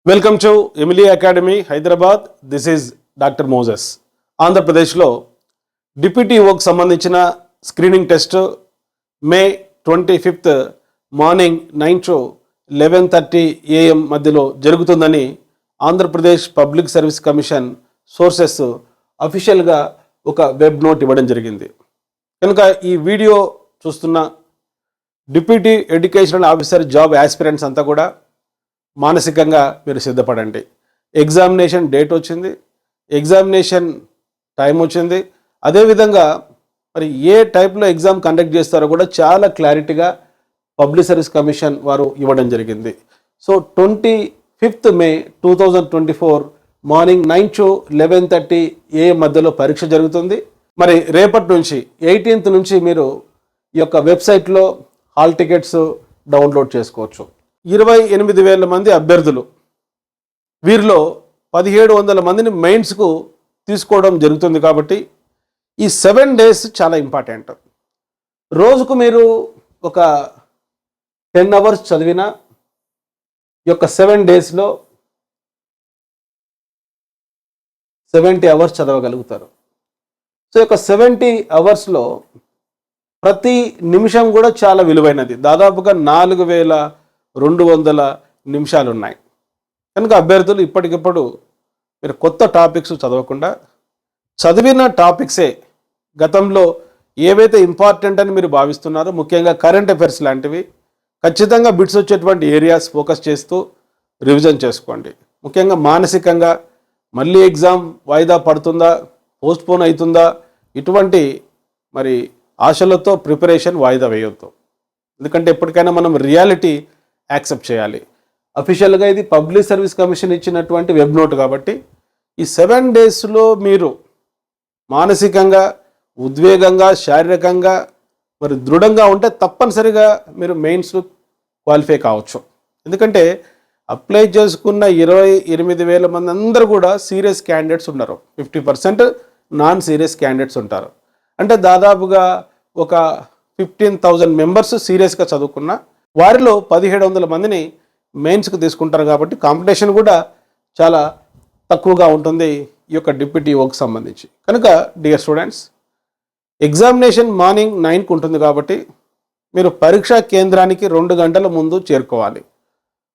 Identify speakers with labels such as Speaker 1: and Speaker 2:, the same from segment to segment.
Speaker 1: Welcome to Emily academy Hyderabad. This is doctor Moses. ఆంధ్రప్రదేశ్లో డిప్యూటీఓకి సంబంధించిన screening test May 25 morning 9 to 11:30 AM మధ్యలో జరుగుతుందని Andhra Pradesh public service commission sources అఫీషియల్గా ఒక వెబ్ నోట్ ఇవ్వడం జరిగింది. కనుక ఈ వీడియో చూస్తున్న deputy educational officer job aspirants అంతా కూడా మానసికంగా మీరు సిద్ధపడండి. ఎగ్జామినేషన్ డేట్ వచ్చింది, ఎగ్జామినేషన్ టైం వచ్చింది. అదేవిధంగా మరి ఏ టైప్లో ఎగ్జామ్ కండక్ట్ చేస్తారో కూడా చాలా క్లారిటీగా పబ్లిక్ సర్వీస్ కమిషన్ వారు ఇవ్వడం జరిగింది. So 25 May 2024 morning 9 to 11:30 AM మధ్యలో పరీక్ష జరుగుతుంది. మరి రేపటి నుంచి 18th నుంచి మీరు ఈ యొక్క వెబ్సైట్లో హాల్ టికెట్స్ డౌన్లోడ్ చేసుకోవచ్చు. 28,000 మంది అభ్యర్థులు, వీరిలో 1,700 మందిని మెయిన్స్కు తీసుకోవడం జరుగుతుంది. కాబట్టి ఈ 7 days చాలా ఇంపార్టెంట్. రోజుకు మీరు ఒక 10 hours చదివినా ఈ యొక్క 7 daysలో 70 hours చదవగలుగుతారు. సో ఈ యొక్క 70 hoursలో ప్రతి నిమిషం కూడా చాలా విలువైనది. దాదాపుగా 4,200 నిమిషాలు ఉన్నాయి. కనుక అభ్యర్థులు ఇప్పటికిప్పుడు మీరు కొత్త టాపిక్స్ చదవకుండా చదివిన టాపిక్సే గతంలో ఏవైతే ఇంపార్టెంట్ అని మీరు భావిస్తున్నారో, ముఖ్యంగా కరెంట్ అఫైర్స్ లాంటివి ఖచ్చితంగా బిట్స్ వచ్చేటువంటి ఏరియాస్ ఫోకస్ చేస్తూ రివిజన్ చేసుకోండి. ముఖ్యంగా మానసికంగా మళ్ళీ ఎగ్జామ్ వాయిదా పడుతుందా, పోస్ట్పోన్ అవుతుందా, ఇటువంటి మరి ఆశలతో ప్రిపరేషన్ వాయిదా వేయొద్దు. ఎందుకంటే ఎప్పటికైనా మనం రియాలిటీ యాక్సెప్ట్ చేయాలి. అఫీషియల్గా ఇది పబ్లిక్ సర్వీస్ కమిషన్ ఇచ్చినటువంటి వెబ్ నోట్ కాబట్టి ఈ 7 daysలో మీరు మానసికంగా, ఉద్వేగంగా, శారీరకంగా మరి దృఢంగా ఉంటే తప్పనిసరిగా మీరు మెయిన్స్ క్వాలిఫై కావచ్చు. ఎందుకంటే అప్లై చేసుకున్న 28,000 మంది అందరూ కూడా సీరియస్ క్యాండిడేట్స్ ఉన్నారు. 50% నాన్ సీరియస్ క్యాండిడేట్స్ ఉంటారు. అంటే దాదాపుగా ఒక 15,000 మెంబర్స్ సీరియస్గా చదువుకున్న వారిలో 1,700 మందిని మెయిన్స్కి తీసుకుంటారు. కాబట్టి కాంపిటీషన్ కూడా చాలా తక్కువగా ఉంటుంది ఈ యొక్క డిప్యూటీఓకి సంబంధించి. కనుక డియర్ స్టూడెంట్స్, ఎగ్జామినేషన్ మార్నింగ్ 9కు ఉంటుంది కాబట్టి మీరు పరీక్షా కేంద్రానికి 2 గంటల ముందు చేరుకోవాలి.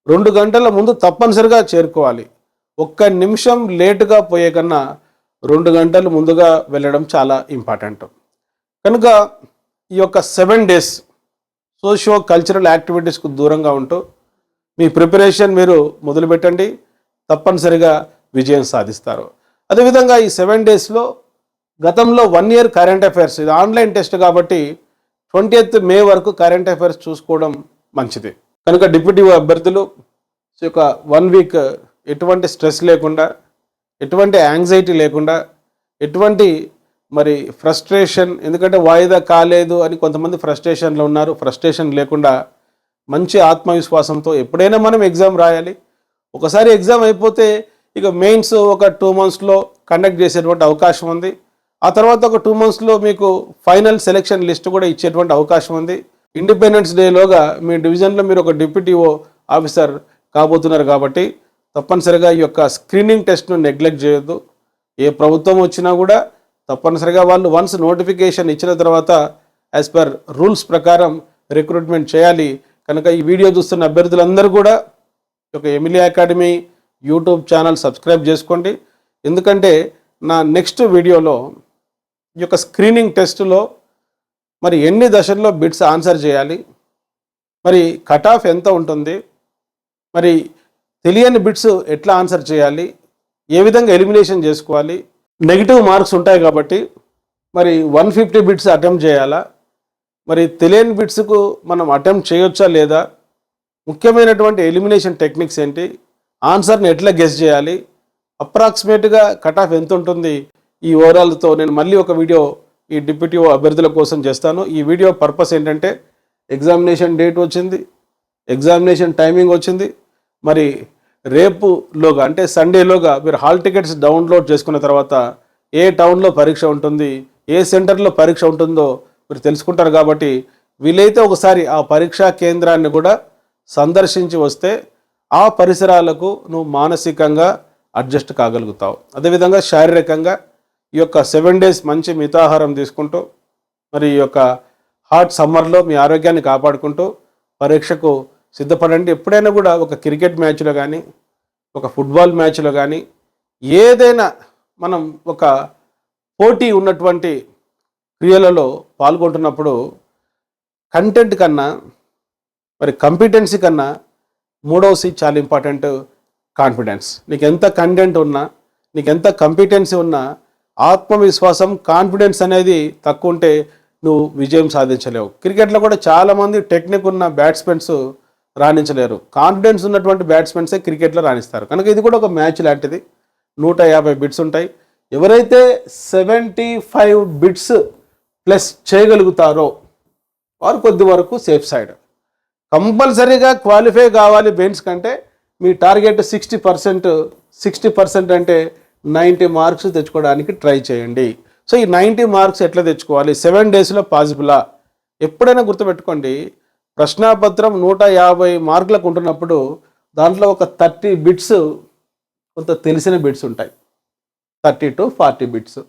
Speaker 1: 2 గంటల ముందు తప్పనిసరిగా చేరుకోవాలి. 1 నిమిషం లేటుగా పోయే కన్నా 2 గంటలు ముందుగా వెళ్ళడం చాలా ఇంపార్టెంట్. కనుక ఈ యొక్క 7 days సోషియో కల్చరల్ యాక్టివిటీస్కు దూరంగా ఉంటూ మీ ప్రిపరేషన్ మీరు మొదలుపెట్టండి. తప్పనిసరిగా విజయం సాధిస్తారు. అదేవిధంగా ఈ 7 daysలో గతంలో 1 year కరెంట్ అఫైర్స్, ఇది ఆన్లైన్ టెస్ట్ కాబట్టి 20th May వరకు కరెంట్ అఫైర్స్ చూసుకోవడం మంచిది. కనుక డిప్యూటీ అభ్యర్థులు ఈ యొక్క 1 week ఎటువంటి స్ట్రెస్ లేకుండా, ఎటువంటి యాంగ్జైటీ లేకుండా, ఎటువంటి మరి ఫ్రస్ట్రేషన్, ఎందుకంటే వాయిదా కాలేదు అని కొంతమంది ఫ్రస్ట్రేషన్లో ఉన్నారు. ఫ్రస్ట్రేషన్ లేకుండా మంచి ఆత్మవిశ్వాసంతో ఎప్పుడైనా మనం ఎగ్జామ్ రాయాలి. ఒకసారి ఎగ్జామ్ అయిపోతే ఇక మెయిన్స్ ఒక 2 monthsలో కండక్ట్ చేసేటువంటి అవకాశం ఉంది. ఆ తర్వాత ఒక 2 monthsలో మీకు ఫైనల్ సెలెక్షన్ లిస్ట్ కూడా ఇచ్చేటువంటి అవకాశం ఉంది. ఇండిపెండెన్స్ డేలోగా మీ డివిజన్లో మీరు ఒక డిప్యూటీఓ ఆఫీసర్ కాబోతున్నారు. కాబట్టి తప్పనిసరిగా ఈ యొక్క స్క్రీనింగ్ టెస్ట్ను నెగ్లెక్ట్ చేయొద్దు. ఏ ప్రభుత్వం వచ్చినా కూడా తప్పనిసరిగా వాళ్ళు వన్స్ నోటిఫికేషన్ ఇచ్చిన తర్వాత యాజ్ పర్ రూల్స్ ప్రకారం రిక్రూట్మెంట్ చేయాలి. కనుక ఈ వీడియో చూస్తున్న అభ్యర్థులందరూ కూడా ఒక Emily academy YouTube channel subscribe చేసుకోండి. ఎందుకంటే నా నెక్స్ట్ వీడియోలో ఈ యొక్క స్క్రీనింగ్ టెస్ట్లో మరి ఎన్ని దశల్లో బిట్స్ ఆన్సర్ చేయాలి, మరి కట్ ఆఫ్ ఎంత ఉంటుంది, మరి తెలియని బిట్స్ ఎట్లా ఆన్సర్ చేయాలి, ఏ విధంగా ఎలిమినేషన్ చేసుకోవాలి, నెగిటివ్ మార్క్స్ ఉంటాయి కాబట్టి మరి 150 బిట్స్ అటెంప్ట్ చేయాలా, మరి తెలియని బిట్స్కు మనం అటెంప్ట్ చేయొచ్చా లేదా, ముఖ్యమైనటువంటి ఎలిమినేషన్ టెక్నిక్స్ ఏంటి, ఆన్సర్ని ఎట్లా గెస్ చేయాలి, అప్రాక్సిమేట్గా కట్ ఆఫ్ ఎంత ఉంటుంది, ఈ ఓవరాల్తో నేను మళ్ళీ ఒక వీడియో ఈ డిప్యూటీఓ అభ్యర్థుల కోసం చేస్తాను. ఈ వీడియో పర్పస్ ఏంటంటే ఎగ్జామినేషన్ డేట్ వచ్చింది, ఎగ్జామినేషన్ టైమింగ్ వచ్చింది. మరి రేపులోగా అంటే సండేలోగా మీరు హాల్ టికెట్స్ డౌన్లోడ్ చేసుకున్న తర్వాత ఏ టౌన్లో పరీక్ష ఉంటుంది, ఏ సెంటర్లో పరీక్ష ఉంటుందో మీరు తెలుసుకుంటారు. కాబట్టి వీలైతే ఒకసారి ఆ పరీక్షా కేంద్రాన్ని కూడా సందర్శించి వస్తే ఆ పరిసరాలకు నువ్వు మానసికంగా అడ్జస్ట్ కాగలుగుతావు. అదేవిధంగా శారీరకంగా ఈ యొక్క 7 days మంచి మితాహారం తీసుకుంటూ, మరి ఈ యొక్క హాట్ సమ్మర్లో మీ ఆరోగ్యాన్ని కాపాడుకుంటూ పరీక్షకు సిద్ధపడండి. ఎప్పుడైనా కూడా ఒక క్రికెట్ మ్యాచ్లో కానీ, ఒక ఫుట్బాల్ మ్యాచ్లో కానీ, ఏదైనా మనం ఒక పోటీ ఉన్నటువంటి క్రియలలో పాల్గొంటున్నప్పుడు కంటెంట్ కన్నా, మరి కంపిటెన్సీ కన్నా మూడవది చాలా ఇంపార్టెంట్, కాన్ఫిడెన్స్. నీకు ఎంత కంటెంట్ ఉన్నా, నీకు ఎంత కంపిటెన్సీ ఉన్నా, ఆత్మవిశ్వాసం కాన్ఫిడెన్స్ అనేది తక్కువ ఉంటే నువ్వు విజయం సాధించలేవు. క్రికెట్లో కూడా చాలామంది టెక్నిక్ ఉన్న బ్యాట్స్మెన్స్ రాణించలేరు. కాన్ఫిడెన్స్ ఉన్నటువంటి బ్యాట్స్మెన్సే క్రికెట్లో రాణిస్తారు. కనుక ఇది కూడా ఒక మ్యాచ్ లాంటిది. 150 బిట్స్ ఉంటాయి. ఎవరైతే 75 బిట్స్ ప్లస్ చేయగలుగుతారో వారు కొద్ది వరకు సేఫ్ సైడ్. కంపల్సరీగా క్వాలిఫై కావాలి మెయిన్స్ కంటే మీ టార్గెట్ 60%. 60% అంటే 90 మార్క్స్ తెచ్చుకోవడానికి ట్రై చేయండి. సో ఈ 90 మార్క్స్ ఎట్లా తెచ్చుకోవాలి? 7 daysలో పాసిబులా? ఎప్పుడైనా గుర్తుపెట్టుకోండి, ప్రశ్నాపత్రం 150 మార్కులకు ఉంటున్నప్పుడు దాంట్లో ఒక 30 బిట్స్ కొంత తెలిసిన బిట్స్ ఉంటాయి, 30 to 40 బిట్స్.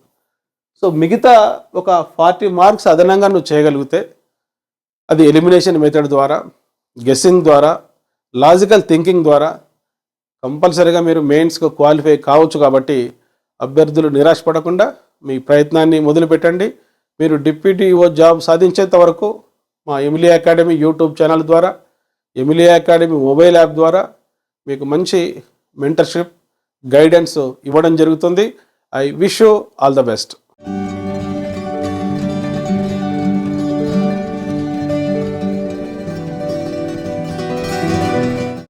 Speaker 1: సో మిగతా ఒక 40 మార్క్స్ అదనంగా నువ్వు చేయగలిగితే అది ఎలిమినేషన్ మెథడ్ ద్వారా, గెస్సింగ్ ద్వారా, లాజికల్ థింకింగ్ ద్వారా కంపల్సరీగా మీరు మెయిన్స్కు క్వాలిఫై కావచ్చు. కాబట్టి అభ్యర్థులు నిరాశపడకుండా మీ ప్రయత్నాన్ని మొదలుపెట్టండి. మీరు డిప్యూటీ ఈఓ జాబ్ సాధించేంత వరకు మా ఎమిలీ అకాడమీ యూట్యూబ్ ఛానల్ ద్వారా, ఎమిలీ అకాడమీ మొబైల్ యాప్ ద్వారా మీకు మంచి మెంటర్షిప్, గైడెన్స్ ఇవ్వడం జరుగుతుంది. I wish you all the best.